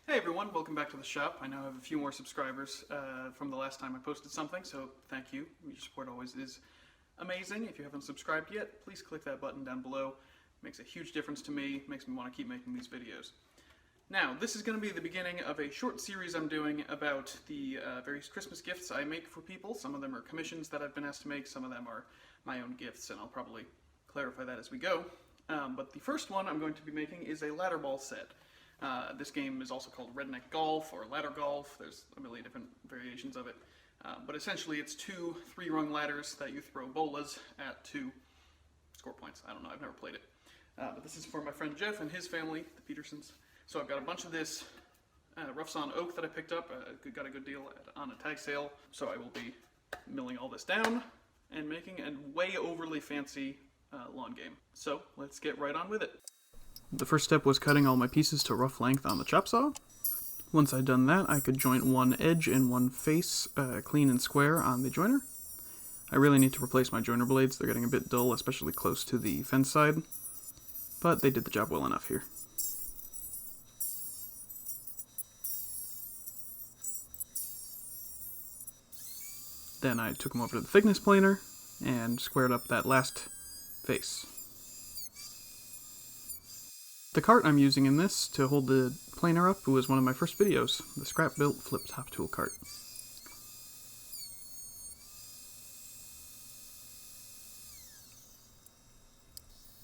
Hey everyone, welcome back to the shop. I now have a few more subscribers from the last time I posted something, so thank you. Your support always is amazing. If you haven't subscribed yet, please click that button down below. It makes a huge difference to me, makes me want to keep making these videos. Now, this is going to be the beginning of a short series I'm doing about the various Christmas gifts I make for people. Some of them are commissions that I've been asked to make, some of them are my own gifts, and I'll probably clarify that as we go. But the first one I'm going to be making is a ladder ball set. This game is also called Redneck Golf or Ladder Golf. There's a million different variations of it. But essentially it's two 3-rung ladders that you throw bolas at to score points. I don't know, I've never played it. But this is for my friend Jeff and his family, the Petersons. So I've got a bunch of this rough sawn oak that I picked up. Got a good deal on a tag sale. So I will be milling all this down and making a way overly fancy lawn game. So let's get right on with it. The first step was cutting all my pieces to rough length on the chop saw. Once I'd done that, I could joint one edge and one face clean and square on the joiner. I really need to replace my joiner blades. They're getting a bit dull, especially close to the fence side, but they did the job well enough here. Then I took them over to the thickness planer and squared up that last face. The cart I'm using in this to hold the planer up was one of my first videos, the scrap-built flip-top tool cart.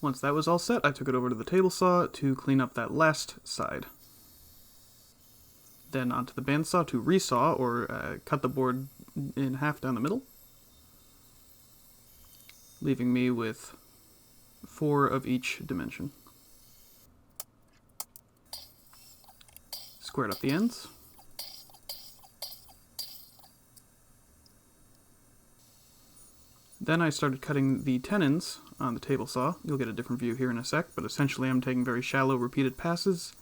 Once that was all set, I took it over to the table saw to clean up that last side. Then onto the bandsaw to resaw, or cut the board in half down the middle, leaving me with 4 of each dimension. Squared up the ends. Then I started cutting the tenons on the table saw. You'll get a different view here in a sec, but essentially I'm taking very shallow repeated passes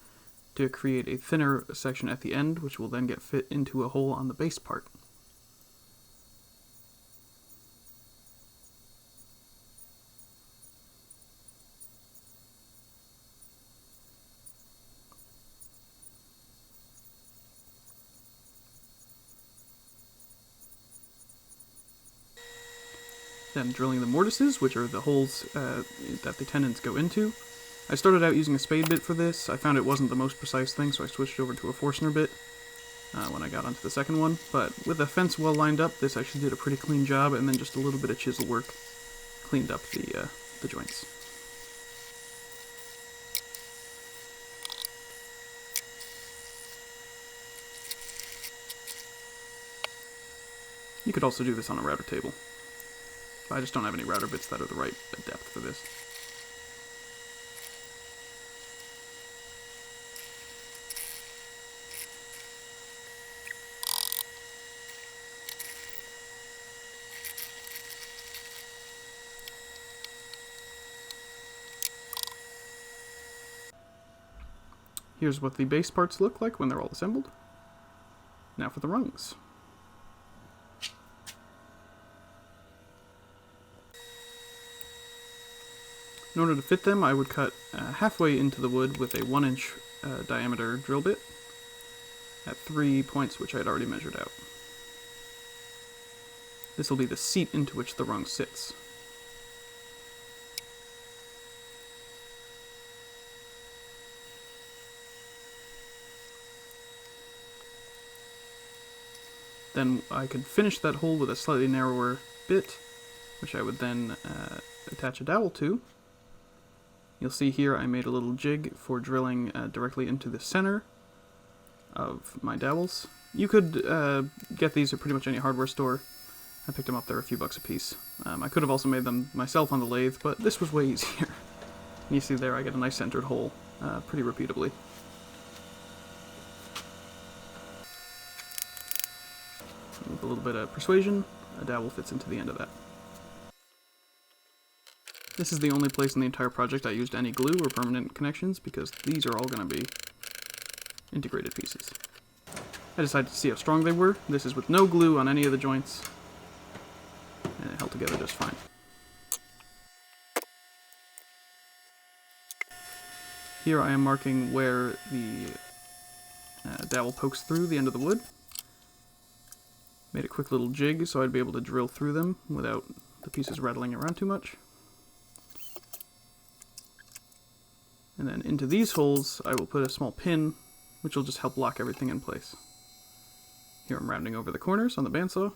to create a thinner section at the end, which will then get fit into a hole on the base part. Then drilling the mortises, which are the holes that the tenons go into. I started out using a spade bit for this. I found it wasn't the most precise thing, so I switched over to a Forstner bit when I got onto the second one. But with the fence well lined up, this actually did a pretty clean job, and then just a little bit of chisel work cleaned up the joints. You could also do this on a router table. I just don't have any router bits that are the right depth for this. Here's what the base parts look like when they're all assembled. Now for the rungs. In order to fit them, I would cut halfway into the wood with a 1-inch diameter drill bit at 3 points, which I had already measured out. This will be the seat into which the rung sits. Then I could finish that hole with a slightly narrower bit, which I would then attach a dowel to. You'll see here I made a little jig for drilling directly into the center of my dowels. You could get these at pretty much any hardware store. I picked them up, they're a few bucks a piece. I could have also made them myself on the lathe, but this was way easier. You see there I get a nice centered hole pretty repeatably. With a little bit of persuasion, a dowel fits into the end of that. This is the only place in the entire project I used any glue or permanent connections, because these are all going to be integrated pieces. I decided to see how strong they were. This is with no glue on any of the joints, and it held together just fine. Here I am marking where the dowel pokes through the end of the wood. Made a quick little jig so I'd be able to drill through them without the pieces rattling around too much. And then into these holes I will put a small pin, which will just help lock everything in place. Here I'm rounding over the corners on the bandsaw.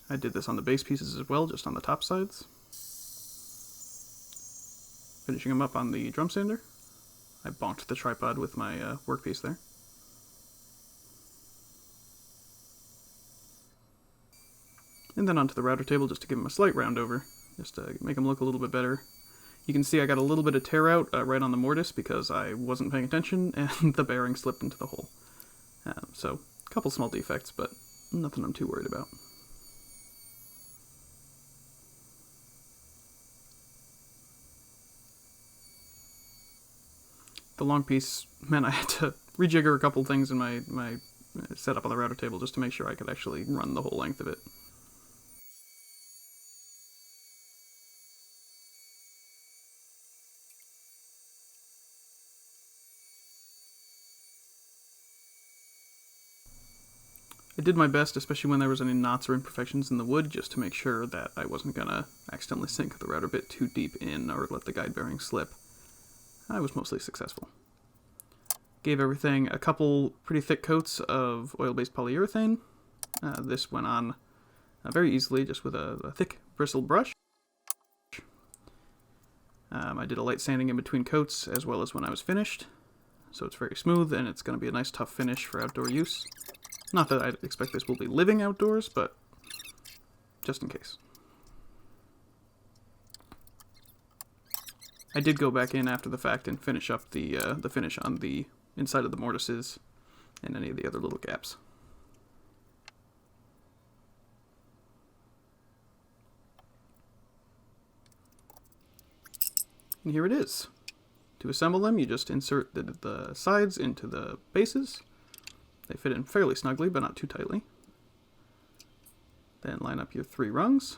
I did this on the base pieces as well, just on the top sides. Finishing them up on the drum sander. I bonked the tripod with my workpiece there. And then onto the router table just to give them a slight round over, just to make them look a little bit better. You can see I got a little bit of tear out right on the mortise because I wasn't paying attention and the bearing slipped into the hole. So, a couple small defects, but nothing I'm too worried about. The long piece meant I had to rejigger a couple things in my setup on the router table just to make sure I could actually run the whole length of it. I did my best, especially when there was any knots or imperfections in the wood, just to make sure that I wasn't going to accidentally sink the router bit too deep in or let the guide bearing slip. I was mostly successful. Gave everything a couple pretty thick coats of oil-based polyurethane. This went on very easily, just with a thick bristled brush. I did a light sanding in between coats, as well as when I was finished. So it's very smooth, and it's going to be a nice tough finish for outdoor use. Not that I expect this will be living outdoors, but just in case. I did go back in after the fact and finish up the finish on the inside of the mortises and any of the other little gaps. And here it is. To assemble them, you just insert the sides into the bases. They fit in fairly snugly, but not too tightly. Then line up your 3 rungs.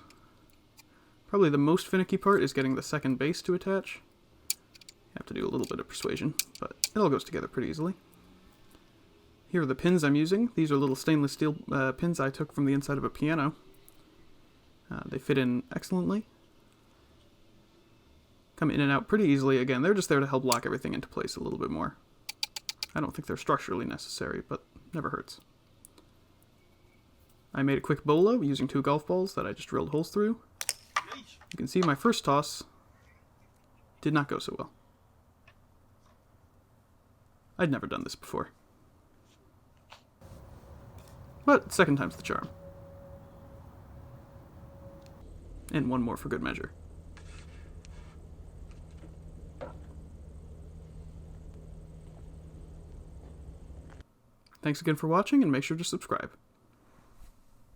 Probably the most finicky part is getting the second base to attach. You have to do a little bit of persuasion, but it all goes together pretty easily. Here are the pins I'm using. These are little stainless steel pins I took from the inside of a piano. They fit in excellently. Come in and out pretty easily. Again, they're just there to help lock everything into place a little bit more. I don't think they're structurally necessary, but never hurts. I made a quick bolo using 2 golf balls that I just drilled holes through. You can see my first toss did not go so well. I'd never done this before. But second time's the charm. And one more for good measure. Thanks again for watching, and make sure to subscribe.